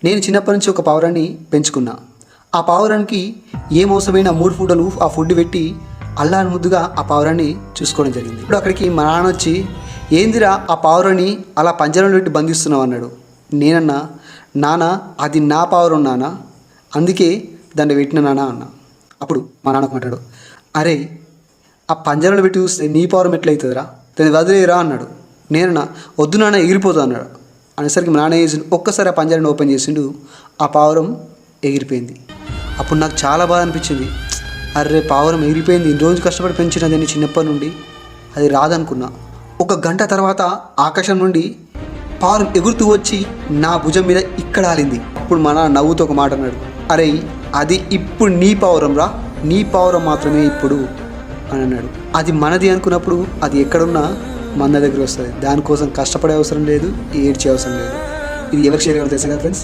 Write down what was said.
నేను చిన్నప్పటి నుంచి ఒక పావురాన్ని పెంచుకున్నా. ఆ పావురానికి ఏం అవసరమైన 3 పూటలు ఆ ఫుడ్ పెట్టి అల్లాని ముద్దుగా ఆ పావురాన్ని చూసుకోవడం జరిగింది. ఇప్పుడు అక్కడికి మా నాన్న వచ్చి, ఏందిరా ఆ పావురాన్ని అలా పంజరంలో పెట్టి బంధిస్తున్నావు అన్నాడు. నేనన్నా, నాన్న అది నా పావురం నాన్న, అందుకే దాన్ని పెట్టిన నాన్న అన్నా. అప్పుడు మా నాన్నకు మాట్లాడు, అరే ఆ పంజరంలో పెట్టి చూస్తే నీ పావురం ఎట్లయితుందిరా, దాన్ని వదిలేరా అన్నాడు. నేనన్నా, వద్దు నాన్న ఎగిరిపోతా అన్నాడు. అనేసరికి మా నాన్న చేసి ఒక్కసారి ఆ పంజరాన్ని ఓపెన్ చేసిండు. ఆ పావురం ఎగిరిపోయింది. అప్పుడు నాకు చాలా బాధ అనిపించింది. అర్రే పావురం ఎగిరిపోయింది, ఇన్ని రోజు కష్టపడి పెంచినదని చిన్నప్పటి నుండి అది రాదనుకున్నా. 1 గంట తర్వాత ఆకాశం నుండి పావురం ఎగురుతూ వచ్చి నా భుజం మీద ఇక్కడ ఆలింది. అప్పుడు మా నాన్న నవ్వుతూ ఒక మాట అన్నాడు, అరే అది ఇప్పుడు నీ పావురం రా, నీ పావురం మాత్రమే ఇప్పుడు అని అన్నాడు. అది మనది అనుకున్నప్పుడు అది ఎక్కడున్నా మన దగ్గర వస్తుంది. దానికోసం కష్టపడే అవసరం లేదు, ఏడ్చే అవసరం లేదు. ఇది ఎవరికి షేర్ తెలుసు కదా ఫ్రెండ్స్.